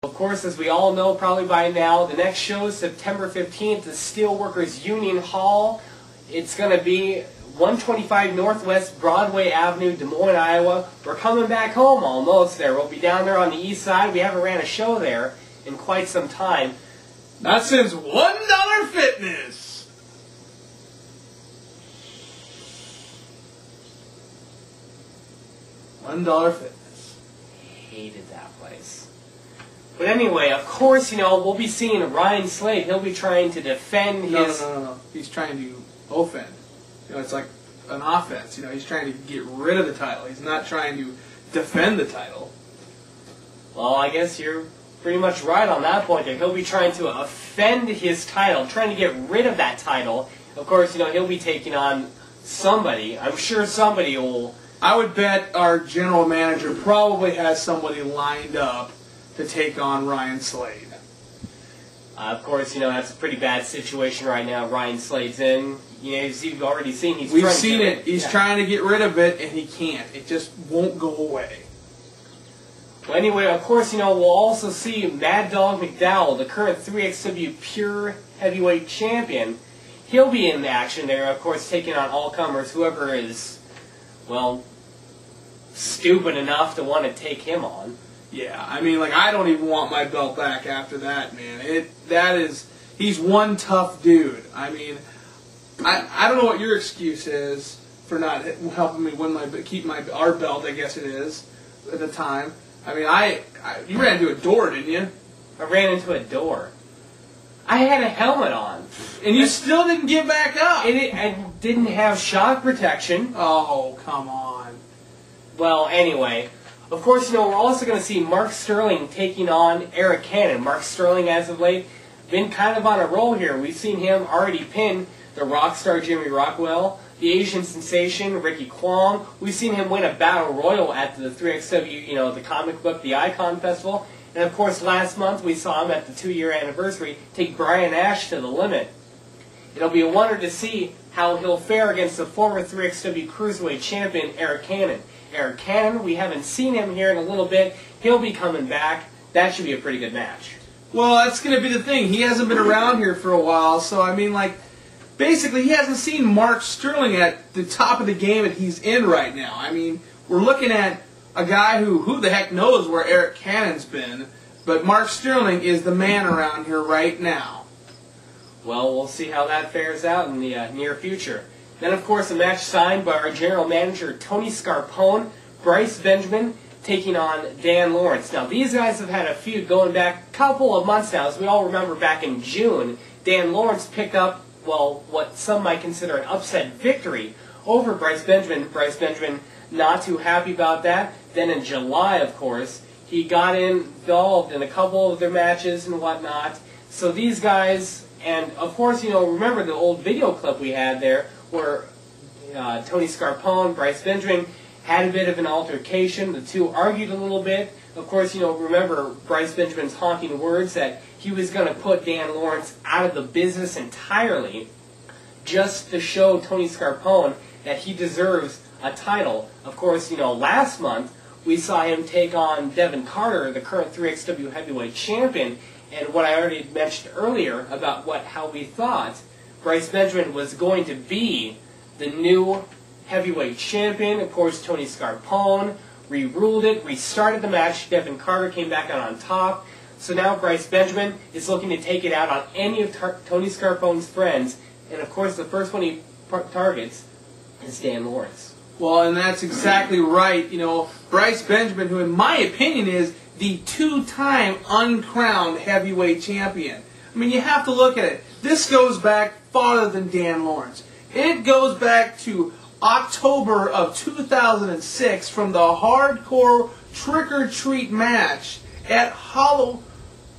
Of course, as we all know probably by now, the next show is September 15th, the Steelworkers Union Hall. It's going to be 125 Northwest Broadway Avenue, Des Moines, Iowa. We're coming back home almost there. We'll be down there on the east side. We haven't ran a show there in quite some time. Not since $1 Fitness. $1 Fitness. Hated that place. But anyway, of course, we'll be seeing Ryan SLADE. He'll be trying to defend his... No. He's trying to offend. It's like an offense. He's trying to get rid of the title. He's not trying to defend the title. Well, I guess you're pretty much right on that point there. He'll be trying to offend his title, trying to get rid of that title. Of course, he'll be taking on somebody. I'm sure somebody will... I would bet our general manager probably has somebody lined up to take on Ryan SLADE. Of course, that's a pretty bad situation right now Ryan SLADE's in. As you've already seen, We've seen it. He's trying to get rid of it, and he can't. It just won't go away. Well, anyway, of course, we'll also see Mad Dog McDowell, the current 3XW Pure Heavyweight Champion. He'll be in action there, of course, taking on all-comers, whoever is, well, stupid enough to want to take him on. Yeah, I don't even want my belt back after that, man. He's one tough dude. I don't know what your excuse is for not helping me keep our belt, I guess it is, at the time. You ran into a door, didn't you? I ran into a door. I had a helmet on. And you still didn't get back up. I didn't have shock protection. Oh, come on. Well, anyway... Of course, we're also going to see Mark Sterling taking on Eric Cannon. Mark Sterling, as of late, been kind of on a roll here. We've seen him already pin the rock star Jimmy Rockwell, the Asian sensation Ricky Kwong. We've seen him win a battle royal at the 3XW, the comic book, the Icon Festival. And of course, last month we saw him at the 2-year anniversary take Brian Ash to the limit. It'll be a wonder to see how he'll fare against the former 3XW Cruiserweight champion Eric Cannon. Eric Cannon, we haven't seen him here in a little bit. He'll be coming back. That should be a pretty good match. Well, that's going to be the thing. He hasn't been around here for a while, so basically he hasn't seen Mark Sterling at the top of the game that he's in right now. We're looking at a guy who the heck knows where Eric Cannon's been, but Mark Sterling is the man around here right now. Well, we'll see how that fares out in the near future. Then, of course, a match signed by our general manager, Tony Scarpone, Bryce Benjamin, taking on Dan Lawrence. Now, these guys have had a feud going back a couple of months now. As we all remember, back in June, Dan Lawrence picked up, well, what some might consider an upset victory over Bryce Benjamin. Bryce Benjamin not too happy about that. Then in July, of course, he got involved in a couple of their matches and whatnot. So these guys, and of course, remember the old video clip we had there, where Tony Scarpone, Bryce Benjamin had a bit of an altercation. The two argued a little bit. Of course, remember Bryce Benjamin's haunting words that he was going to put Dan Lawrence out of the business entirely just to show Tony Scarpone that he deserves a title. Of course, last month we saw him take on Devin Carter, the current 3XW Heavyweight Champion, and what I already mentioned earlier about how we thought Bryce Benjamin was going to be the new heavyweight champion. Of course, Tony Scarpone re-ruled it, restarted the match. Devin Carter came back out on top. So now Bryce Benjamin is looking to take it out on any of Tony Scarpone's friends. And of course, the first one he targets is Dan Lawrence. Well, and that's exactly right. Bryce Benjamin, who in my opinion is the 2-time uncrowned heavyweight champion. You have to look at it. This goes back farther than Dan Lawrence. It goes back to October of 2006 from the hardcore trick-or-treat match at Halloween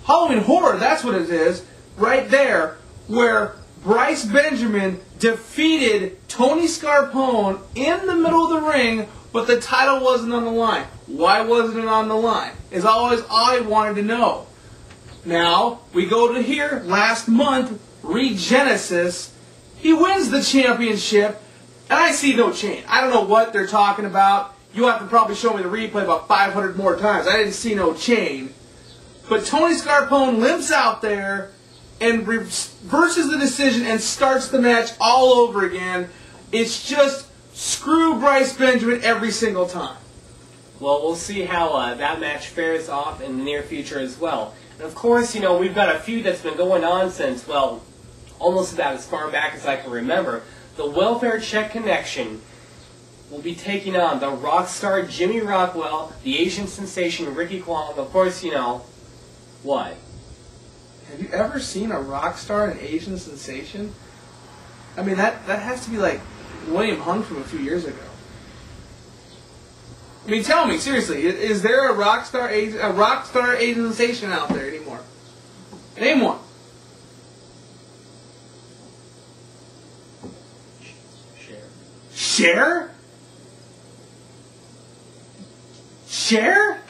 Horror, that's what it is, right there, where Bryce Benjamin defeated Tony Scarpone in the middle of the ring, but the title wasn't on the line. Why wasn't it on the line? Is always all I wanted to know. Now, we go to here, last month, REGENESIS. He wins the championship, and I see no chain. I don't know what they're talking about. You have to probably show me the replay about 500 more times. I didn't see no chain. But Tony Scarpone limps out there and reverses the decision and starts the match all over again. It's just screw Bryce Benjamin every single time. Well, we'll see how that match fares off in the near future as well. And of course, you know, we've got a feud that's been going on since, well, almost about as far back as I can remember. The Welfare Check Connection will be taking on the rock star Jimmy Rockwell, the Asian sensation Ricky Kwong. Of course, you know, what? Have you ever seen a rock star, an Asian sensation? I mean, that has to be like William Hung from a few years ago. I mean, tell me, seriously, is there a rock star Asian sensation out there anymore? Name one. Cher? Cher?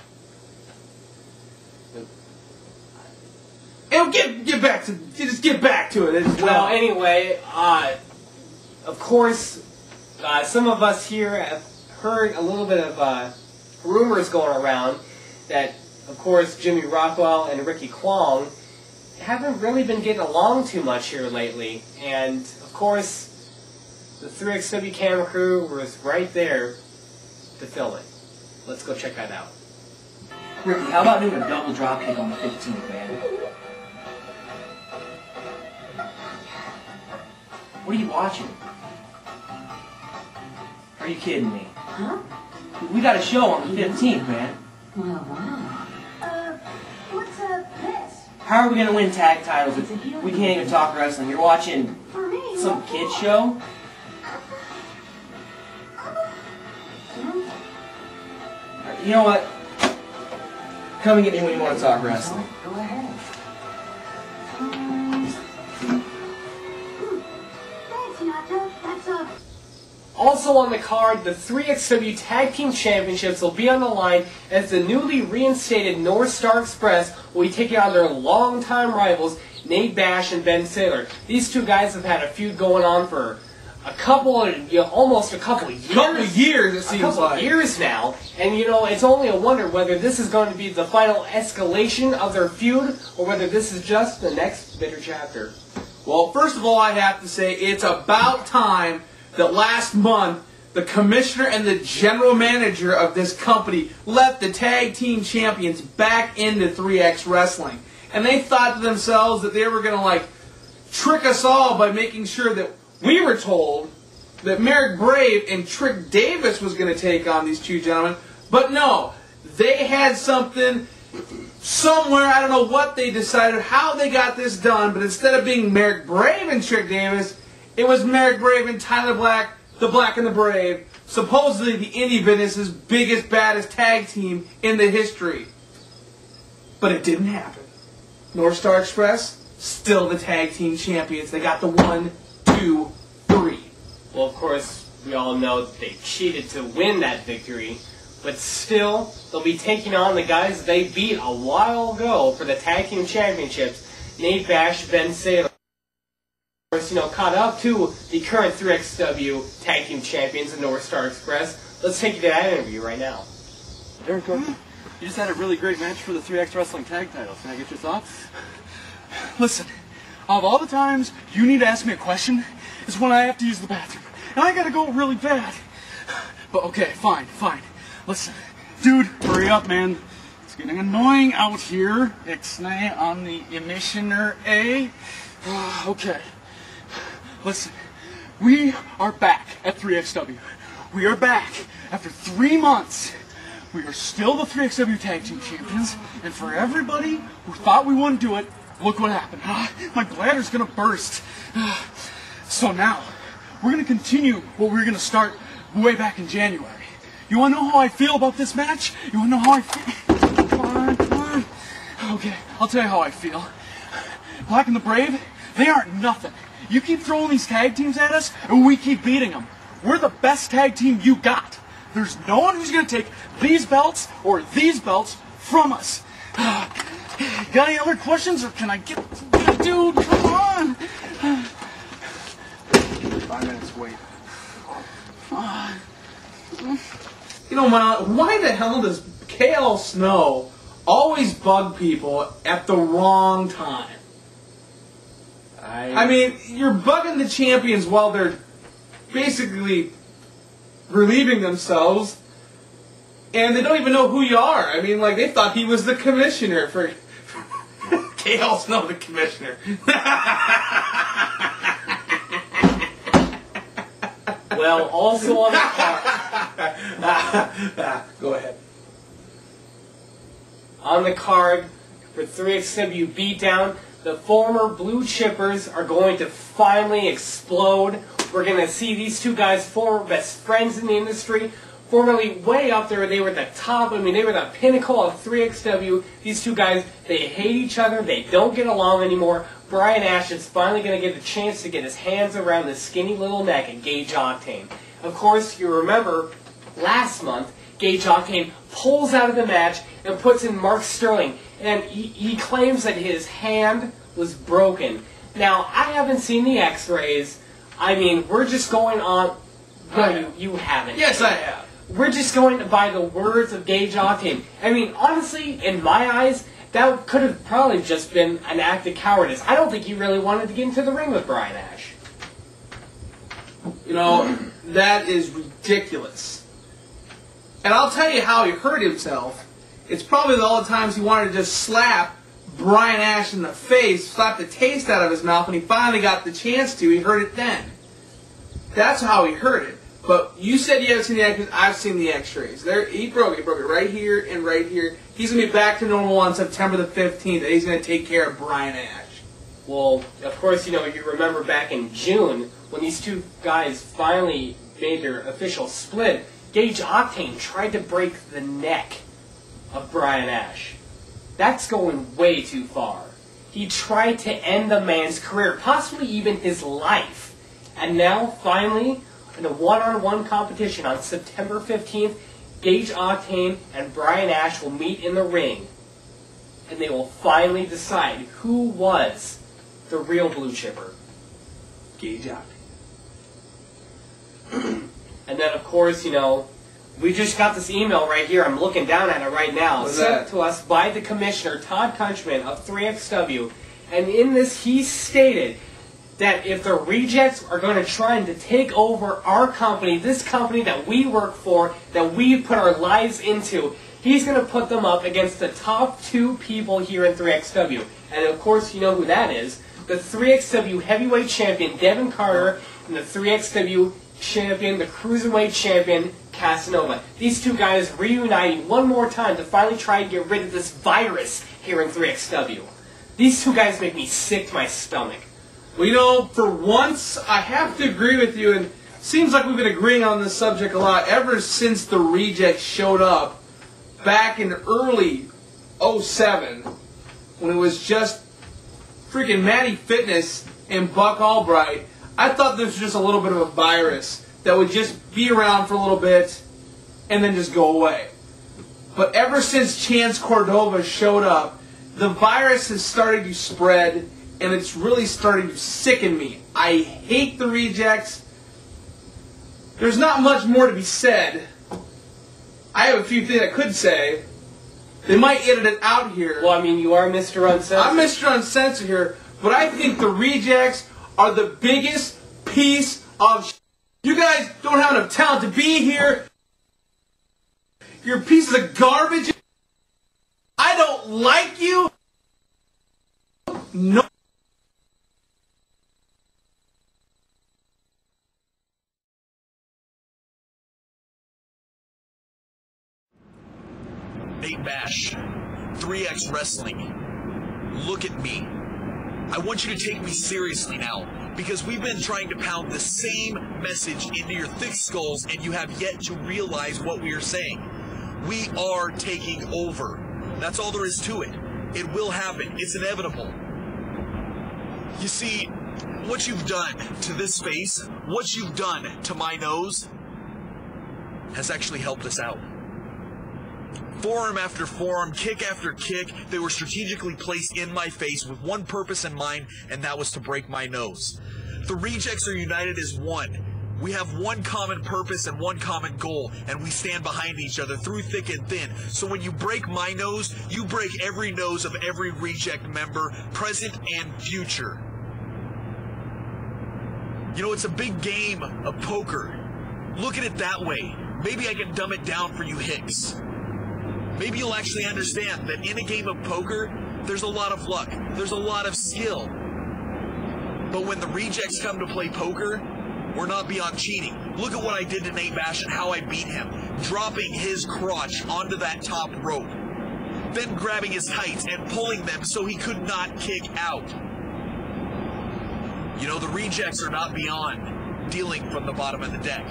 And get back to it. Well, anyway, of course, some of us here have heard a little bit of rumors going around that, of course, Jimmy Rockwell and Ricky Kwong haven't really been getting along too much here lately. And, of course, the 3XW camera crew was right there to film it. Let's go check that out. Ricky, how about doing a double drop kick on the 15th, man? What are you watching? Are you kidding me? Huh? We got a show on the 15th, man. Oh, wow. What's this? How are we going to win tag titles if we can't even talk wrestling? You're watching For me? some kid show? You know what? Come and get me when you want to talk wrestling. Go ahead. Thanks, Nacho. That's Also on the card, the 3XW Tag Team Championships will be on the line as the newly reinstated Northstar Express will be taking on their longtime rivals, Nate Bash and Ben Saylor. These two guys have had a feud going on for almost a couple of years. It seems like. Years now. And, you know, it's only a wonder whether this is going to be the final escalation of their feud or whether this is just the next bitter chapter. Well, first of all, I have to say it's about time that last month the commissioner and the general manager of this company left the tag team champions back into 3X Wrestling. And they thought to themselves that they were going to, like, trick us all by making sure that we were told that Merrick Brave and Trick Davis was going to take on these two gentlemen. But no, they had something somewhere, I don't know what they decided, how they got this done, but instead of being Merrick Brave and Trick Davis, it was Merrick Brave and Tyler Black, the Black and the Brave, supposedly the indie business's biggest, baddest tag team in the history. But it didn't happen. Northstar Express, still the tag team champions. They got the 1, 2, 3. Well, of course, we all know that they cheated to win that victory, but still, they'll be taking on the guys they beat a while ago for the Tag Team Championships, Nate Bash, Ben Saylor. Of course, you know, caught up to the current 3XW Tag Team Champions in Northstar Express. Let's take you to that interview right now. Derek, you just had a really great match for the 3X Wrestling Tag Titles. Can I get your thoughts? Listen, of all the times you need to ask me a question is when I have to use the bathroom. And I gotta go really bad. But okay, fine. Listen, dude, hurry up, man. It's getting annoying out here. Ixnay on the emissioner A. Okay. Listen, we are back at 3XW. We are back after 3 months. We are still the 3XW Tag Team Champions. And for everybody who thought we wouldn't do it, look what happened. My bladder's gonna burst. So now, we're gonna continue what we were gonna start way back in January. You wanna know how I feel about this match? You wanna know how I feel? Come on. Okay, I'll tell you how I feel. Black and the Brave, they aren't nothing. You keep throwing these tag teams at us, and we keep beating them. We're the best tag team you got. There's no one who's gonna take these belts or these belts from us. Got any other questions, or can I get... Dude, come on! 5 minutes wait. You know, why the hell does KL Snow always bug people at the wrong time. I mean, you're bugging the champions while they're basically relieving themselves, and they don't even know who you are. I mean, like, they thought he was the commissioner for... KL's not the commissioner. Well, also on the card... Go ahead. On the card for 3XW Beatdown, the former Blue Chippers are going to finally explode. We're going to see these two guys, former best friends in the industry, formerly way up there. They were at the top. I mean, they were the pinnacle of 3XW. These two guys, they hate each other. They don't get along anymore. Brian Ash is finally going to get a chance to get his hands around the skinny little neck of Gage Octane. Of course, you remember last month, Gage Octane pulls out of the match and puts in Mark Sterling. And he claims that his hand was broken. Now, I haven't seen the x-rays. I mean, we're just going on... No, you haven't. Yes, I have. We're just going by the words of Gage Octane. I mean, honestly, in my eyes, that could have probably just been an act of cowardice. I don't think he really wanted to get into the ring with Brian Ash. You know, that is ridiculous. And I'll tell you how he hurt himself. It's probably all the times he wanted to just slap Brian Ash in the face, slap the taste out of his mouth. When he finally got the chance to, he hurt it then. That's how he hurt it. But you said you haven't seen the x-rays. I've seen the x-rays. He broke it right here and right here. He's going to be back to normal on September the 15th, and he's going to take care of Brian Ash. Well, of course, you know, you remember back in June, when these two guys finally made their official split, Gage Octane tried to break the neck of Brian Ash. That's going way too far. He tried to end the man's career, possibly even his life. And now, finally, in a one-on-one competition on September 15th, Gage Octane and Brian Ash will meet in the ring. And they will finally decide who was the real Blue Chipper. Gage Octane. And then, of course, you know, we just got this email right here. I'm looking down at it right now. What's sent that? to us by the commissioner, Todd Countryman of 3XW. And in this, he stated that if the rejects are going to try to take over our company, this company that we work for, that we put our lives into, he's going to put them up against the top two people here in 3XW. And, of course, you know who that is. The 3XW heavyweight champion, Devin Carter, and the 3XW champion, the cruiserweight champion, Casanova. These two guys reuniting one more time to finally try and get rid of this virus here in 3XW. These two guys make me sick to my stomach. Well, you know, for once, I have to agree with you, and it seems like we've been agreeing on this subject a lot ever since the rejects showed up back in early 07, when it was just freaking Matty Fitness and Buck Albright. I thought this was just a little bit of a virus that would just be around for a little bit and then just go away. But ever since Chance Cordova showed up, the virus has started to spread, and it's really starting to sicken me. I hate the rejects. There's not much more to be said. I have a few things I could say. They might edit it out here. Well, I mean, you are Mr. Uncensored. I'm Mr. Uncensored here, but I think the rejects are the biggest piece of shit. You guys don't have enough talent to be here. You're pieces of garbage. I don't like you. No. Nate Bash, 3X Wrestling. Look at me. I want you to take me seriously now, because we've been trying to pound the same message into your thick skulls, and you have yet to realize what we are saying. We are taking over. That's all there is to it. It will happen. It's inevitable. You see, what you've done to this face, what you've done to my nose, has actually helped us out. Forearm after forearm, kick after kick, they were strategically placed in my face with one purpose in mind, and that was to break my nose. The rejects are united as one. We have one common purpose and one common goal, and we stand behind each other through thick and thin. So when you break my nose, you break every nose of every Reject member, present and future. You know, it's a big game of poker. Look at it that way. Maybe I can dumb it down for you hicks. Maybe you'll actually understand that in a game of poker, there's a lot of luck, there's a lot of skill. But when the Rejects come to play poker, we're not beyond cheating. Look at what I did to Nate Bash and how I beat him, dropping his crotch onto that top rope, then grabbing his tights and pulling them so he could not kick out. You know, the Rejects are not beyond dealing from the bottom of the deck.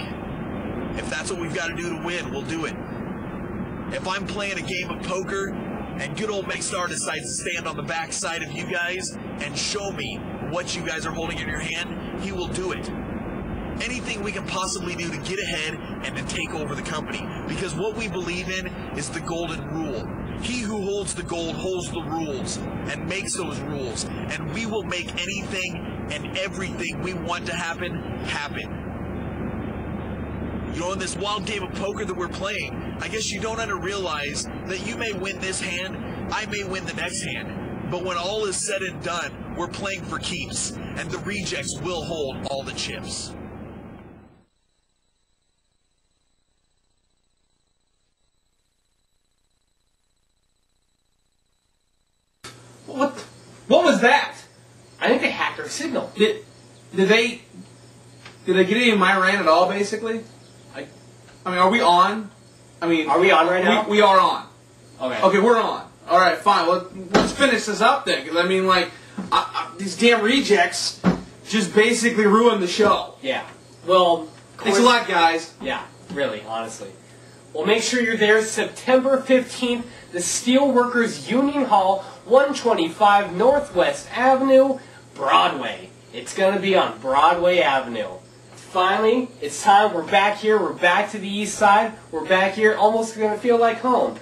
If that's what we've got to do to win, we'll do it. If I'm playing a game of poker and good old McStar decides to stand on the backside of you guys and show me what you guys are holding in your hand, he will do it. Anything we can possibly do to get ahead and to take over the company. Because what we believe in is the golden rule. He who holds the gold holds the rules and makes those rules. And we will make anything and everything we want to happen, happen. You know, in this wild game of poker that we're playing, I guess you don't realize that you may win this hand, I may win the next hand. But when all is said and done, we're playing for keeps. And the Rejects will hold all the chips. What was that? I think they hacked our signal. Did they get any of my rant at all, basically? I mean, are we on? I mean, Are we on right now? We are on. Okay. Okay, we're on. All right, fine. Well, let's finish this up then. 'Cause I mean, like, these damn Rejects just basically ruined the show. Yeah. Well, Thanks a lot, guys. Yeah, really, honestly. Well, make sure you're there September 15th, the Steelworkers Union Hall, 125 Northwest Avenue, Broadway. It's going to be on Broadway Avenue. Finally, it's time. We're back here. We're back to the east side. We're back here. Almost going to feel like home.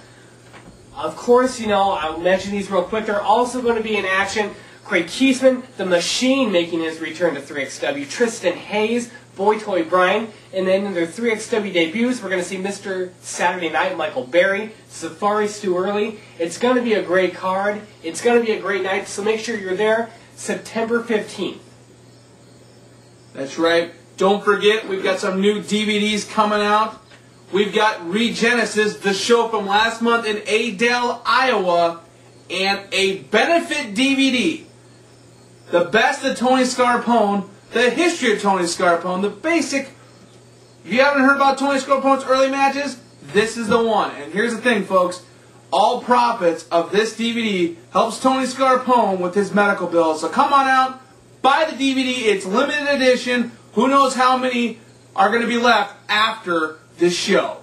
Of course, you know, I'll mention these real quick. They're also going to be in action. Craig Kiesman, the Machine, making his return to 3XW. Tristan Hayes, Boy Toy Brian. And then in their 3XW debuts, we're going to see Mr. Saturday Night, Michael Berry, Safari Stu Early. It's going to be a great card. It's going to be a great night, so make sure you're there September 15th. That's right. Don't forget, we've got some new DVDs coming out. We've got Regenesis, the show from last month in Adel, Iowa, and a benefit DVD. The best of Tony Scarpone, the history of Tony Scarpone, the basic. If you haven't heard about Tony Scarpone's early matches, this is the one. And here's the thing, folks. All profits of this DVD helps Tony Scarpone with his medical bills. So come on out, buy the DVD. It's limited edition. Who knows how many are going to be left after this show.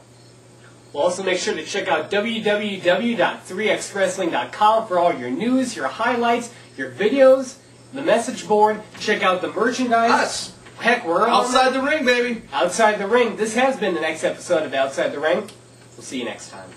We'll also make sure to check out www.3xwrestling.com for all your news, your highlights, your videos, the message board. Check out the merchandise. Us. Heck, we're Outside the ring, baby. Outside the Ring. This has been the next episode of Outside the Ring. We'll see you next time.